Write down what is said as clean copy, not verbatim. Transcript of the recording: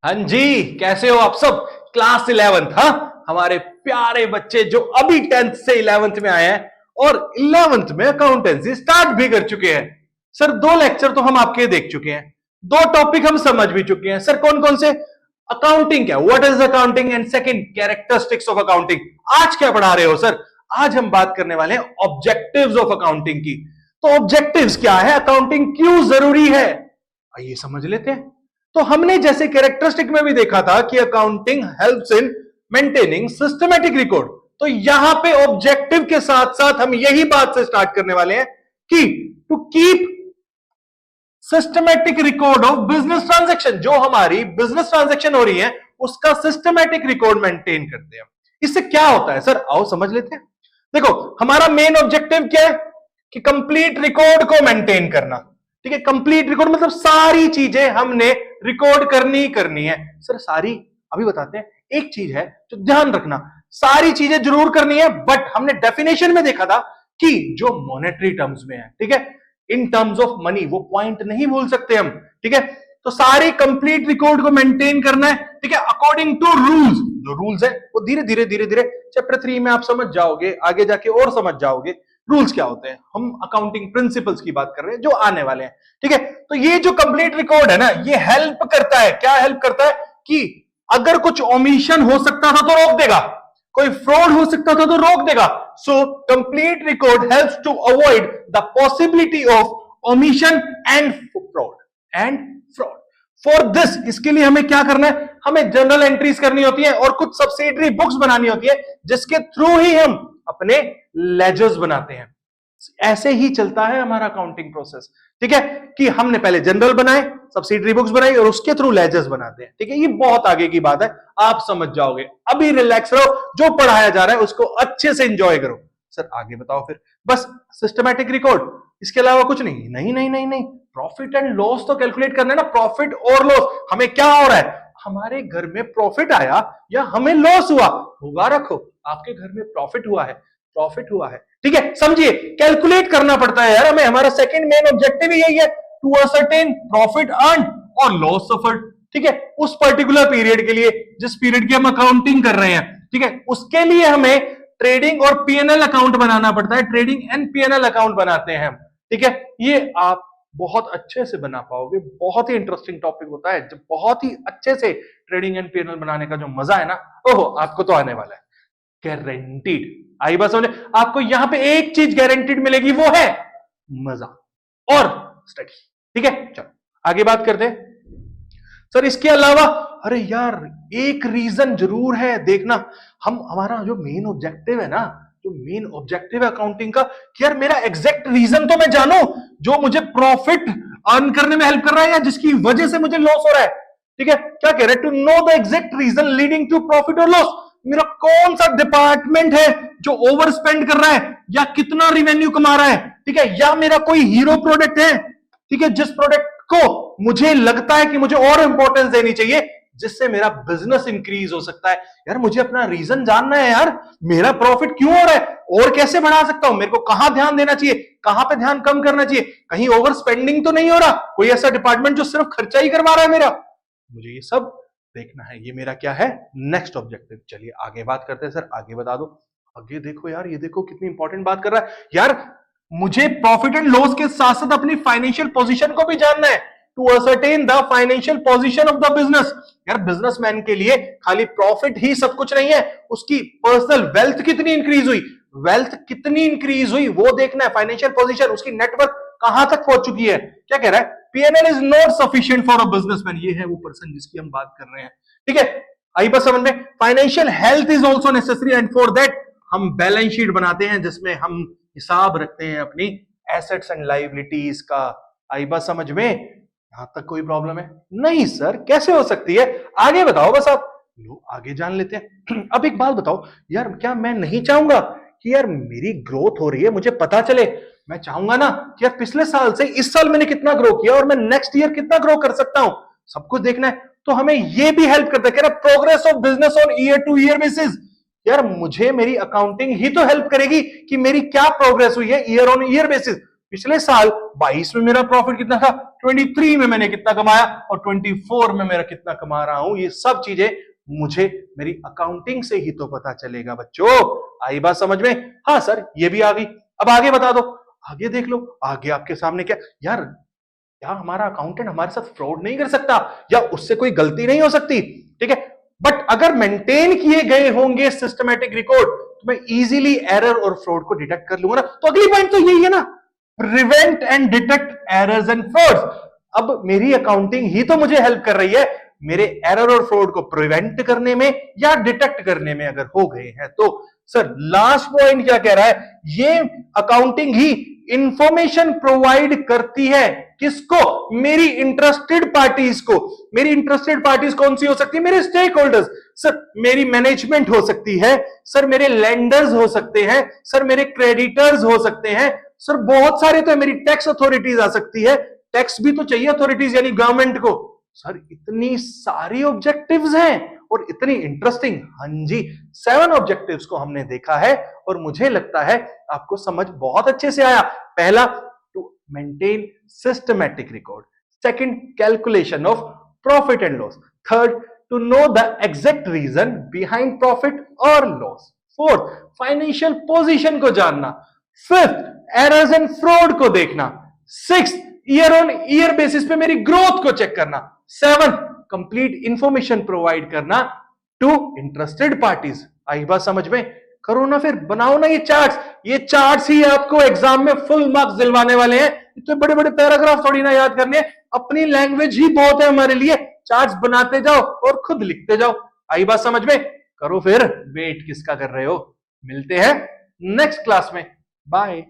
हाँ जी, कैसे हो आप सब। Class 11th। हाँ, हमारे प्यारे बच्चे जो अभी 10th से 11th में आए हैं और 11th में अकाउंटेंसी स्टार्ट भी कर चुके हैं। सर 2 लेक्चर तो हम आपके देख चुके हैं, 2 टॉपिक हम समझ भी चुके हैं। सर कौन कौन से? अकाउंटिंग क्या, what is accounting, and second characteristics of accounting. आज क्या पढ़ा रहे हो सर? आज हम बात करने वाले हैं ऑब्जेक्टिव्स ऑफ अकाउंटिंग की। तो ऑब्जेक्टिव्स क्या है, अकाउंटिंग क्यों जरूरी है, आइए समझ लेते हैं। तो हमने जैसे कैरेक्टरिस्टिक में भी देखा था कि accounting helps in maintaining systematic record, तो यहां पे ऑब्जेक्टिव के साथ साथ हम यही बात से स्टार्ट करने वाले हैं कि to keep systematic record of business transaction. जो हमारी बिजनेस ट्रांजैक्शन हो रही है उसका सिस्टमैटिक रिकॉर्ड मेंटेन करते हैं। इससे क्या होता है सर, आओ समझ लेते हैं। देखो, हमारा मेन ऑब्जेक्टिव क्या है कि कंप्लीट रिकॉर्ड को मेंटेन करना। ठीक है, कंप्लीट रिकॉर्ड मतलब सारी चीजें हमने रिकॉर्ड करनी है। सर सारी अभी बताते हैं। एक चीज है जो ध्यान रखना, सारी चीजें जरूर करनी है, बट हमने डेफिनेशन में देखा था कि जो मॉनेटरी टर्म्स में है, ठीक है, इन टर्म्स ऑफ मनी, वो पॉइंट नहीं भूल सकते हम। ठीक है, तो सारी कंप्लीट रिकॉर्ड को मेंटेन करना है। ठीक है, अकॉर्डिंग टू रूल्स। जो रूल्स है वो धीरे धीरे चैप्टर 3 में आप समझ जाओगे, आगे जाके और समझ जाओगे रूल्स क्या होते हैं। हम अकाउंटिंग प्रिंसिपल्स की बात कर रहे हैं जो आने वाले हैं। ठीक है, तो ये जो कंप्लीट रिकॉर्ड है ना, ये हेल्प करता है। क्या हेल्प करता है कि अगर कुछ ओमिशन हो सकता था तो रोक देगा, कोई फ्रॉड हो सकता था तो रोक देगा। So complete record helps to avoid the possibility of omission and fraud. For this, इसके लिए हमें क्या करना है, हमें जर्नल एंट्रीज करनी होती है और कुछ सब्सिडरी बुक्स बनानी होती है जिसके थ्रू ही हम अपने लेजर्स बनाते हैं। ऐसे ही चलता है हमारा अकाउंटिंग प्रोसेस। ठीक है, कि हमने पहले जनरल बनाए, सब्सिडरी बुक्स बनाई और उसके थ्रू लेजर्स बनाते हैं। ठीक है, ये बहुत आगे की बात है, आप समझ जाओगे। अभी रिलैक्स रहो, जो पढ़ाया जा रहा है उसको अच्छे से एंजॉय करो। सर आगे बताओ फिर। बस सिस्टमैटिक रिकॉर्ड, इसके अलावा कुछ नहीं? नहीं, प्रॉफिट एंड लॉस तो कैलकुलेट करना है ना। प्रॉफिट और लॉस, हमें क्या हो रहा है, हमारे घर में प्रॉफिट आया या हमें लॉस हुआ, होगा रखो आपके घर में प्रॉफिट हुआ है। ठीक है, समझिए, कैलकुलेट करना पड़ता है यार हमें। हमारा सेकंड मेन ऑब्जेक्टिव यही है, टू असर्टेन प्रॉफिट अर्न और लॉस सफर्ड। ठीक है, उस पर्टिकुलर पीरियड के लिए, जिस पीरियड की हम अकाउंटिंग कर रहे हैं, ठीक है, उसके लिए हमें ट्रेडिंग और पीएनएल अकाउंट बनाना पड़ता है। ट्रेडिंग एंड पीएनएल अकाउंट बनाते हैं हम। ठीक है, ये आप बहुत अच्छे से बना पाओगे। बहुत ही इंटरेस्टिंग टॉपिक होता है, जब बहुत ही अच्छे से ट्रेडिंग एंड पीएनएल बनाने का जो मजा है ना, ओहो, आपको तो आने वाला है, गारंटीड। आई बात समझे? आपको यहां पे एक चीज गारंटीड मिलेगी, वो है मजा और स्टडी। ठीक है, चलो आगे बात करते हैं। सर इसके अलावा, अरे यार एक रीजन जरूर है, देखना, हमारा जो मेन ऑब्जेक्टिव है ना, जो मेन ऑब्जेक्टिव है अकाउंटिंग का, कि यार मेरा एग्जैक्ट रीजन तो मैं जानू जो मुझे प्रॉफिट अर्न करने में हेल्प कर रहा है या जिसकी वजह से मुझे लॉस हो रहा है। ठीक है, क्या कह रहे हैं, to know the exact reason leading to profit और लॉस। मेरा कौन सा डिपार्टमेंट है जो ओवर स्पेंड कर रहा है या कितना रिवेन्यू कमा रहा है। ठीक है, या मेरा कोई हीरो प्रोडक्ट है, ठीक है, जिस प्रोडक्ट को मुझे लगता है कि मुझे और इंपॉर्टेंस देनी चाहिए, जिससे मेरा बिजनेस इंक्रीज हो सकता है। यार मुझे अपना रीजन जानना है यार, मेरा प्रॉफिट क्यों हो रहा है और कैसे बढ़ा सकता हूं, मेरे को कहां ध्यान देना चाहिए, कहां पे ध्यान कम करना चाहिए, कहीं ओवर स्पेंडिंग तो नहीं हो रहा, कोई ऐसा डिपार्टमेंट जो सिर्फ खर्चा ही करवा रहा है मेरा। मुझे ये सब देखना है, ये मेरा क्या है, नेक्स्ट ऑब्जेक्टिव। चलिए आगे बात करते हैं। सर आगे बता दो। आगे देखो यार, ये देखो कितनी इंपॉर्टेंट बात कर रहा है यार। मुझे प्रॉफिट एंड लॉस के साथ साथ अपनी फाइनेंशियल पोजीशन को भी जानना है, to ascertain the financial position of the business. यार बिजनेसमैन के लिए खाली प्रॉफिट ही सब कुछ नहीं है, उसकी पर्सनल वेल्थ कितनी इंक्रीज हुई वो देखना है। फाइनेंशियल पोजीशन, उसकी नेटवर्क कहां तक पहुंच चुकी है। क्या कह रहा है, PNL is not sufficient for a businessman. ये है वो पर्सन जिसकी हम बात कर रहे हैं। ठीक है, आई बात समझ में। Financial health is also necessary and for that हम बैलेंस शीट बनाते हैं जिसमें हम हिसाब रखते हैं अपनी एसेट्स एंड लायबिलिटीज का। आई बात समझ में? यहां तक कोई प्रॉब्लम है? नहीं सर, कैसे हो सकती है, आगे बताओ बस आप। लो आगे जान लेते हैं। अब एक बात बताओ यार, क्या मैं नहीं चाहूंगा कि यार मेरी ग्रोथ हो रही है, मुझे पता चले। मैं चाहूंगा ना कि यार पिछले साल से इस साल मैंने कितना ग्रो किया और मैं नेक्स्ट ईयर कितना ग्रो कर सकता हूं, सब कुछ देखना है। तो हमें यह भी हेल्प करता है, कह रहा progress of business on year two year basis. यार मुझे मेरी अकाउंटिंग ही तो हेल्प करेगी कि मेरी क्या प्रोग्रेस हुई है ईयर ऑन ईयर बेसिस। पिछले साल 22 में मेरा प्रॉफिट कितना था, 23 में मैंने कितना कमाया और 24 में मेरा कितना कमा रहा हूं, ये सब चीजें मुझे मेरी अकाउंटिंग से ही तो पता चलेगा बच्चों। आई बात समझ में? हाँ सर ये भी आ गई, अब आगे बता दो, आगे देख लो, आगे आपके सामने क्या यार, क्या हमारा अकाउंटेंट हमारे साथ फ्रॉड नहीं कर सकता या उससे कोई गलती नहीं हो सकती, ठीक है, बट अगर मेंटेन किए गए होंगे सिस्टमैटिक रिकॉर्ड तो मैं इजीली एरर और फ्रॉड को डिटेक्ट कर लूंगा ना। तो अगली पॉइंट तो यही है ना, prevent and detect errors and frauds. अब मेरी अकाउंटिंग ही तो मुझे हेल्प कर रही है मेरे एरर और फ्रॉड को प्रिवेंट करने में या डिटेक्ट करने में अगर हो गए हैं तो। सर लास्ट पॉइंट क्या कह रहा है, ये अकाउंटिंग ही इंफॉर्मेशन प्रोवाइड करती है किसको, मेरी इंटरेस्टेड पार्टीज को। मेरी इंटरेस्टेड पार्टीज कौन सी हो सकती है, मेरे स्टेक होल्डर्स, सर मेरी मैनेजमेंट हो सकती है, सर मेरे लेंडर्स हो सकते हैं, सर मेरे क्रेडिटर्स हो सकते हैं, सर बहुत सारे तो है, मेरी टैक्स अथॉरिटीज आ सकती है, टैक्स भी तो चाहिए अथॉरिटीज यानी गवर्नमेंट को। सर इतनी सारी ऑब्जेक्टिव्स हैं और इतनी इंटरेस्टिंग, हाँ जी 7 ऑब्जेक्टिव्स को हमने देखा है और मुझे लगता है आपको समझ बहुत अच्छे से आया। पहला, to maintain systematic record, second calculation of profit and loss, third to know the exact reason behind profit और लॉस, फोर्थ फाइनेंशियल पोजीशन को जानना, फिफ्थ एरर्स एंड फ्रॉड को देखना, sixth year on year basis पे मेरी growth को check करना, seven complete information provide करना टू इंटरेस्टेड पार्टीज। आई बात समझ में? करो ना फिर, बनाओ ना ये चार्ट्स, ये चार्ट्स ही आपको एग्जाम में फुल मार्क्स दिलवाने वाले हैं। इतने बड़े बड़े पैराग्राफ थोड़ी ना याद करने, अपनी लैंग्वेज ही बहुत है हमारे लिए, चार्ट्स बनाते जाओ और खुद लिखते जाओ। आई बात समझ में? करो फिर, वेट किसका कर रहे हो, मिलते हैं नेक्स्ट क्लास में, बाय।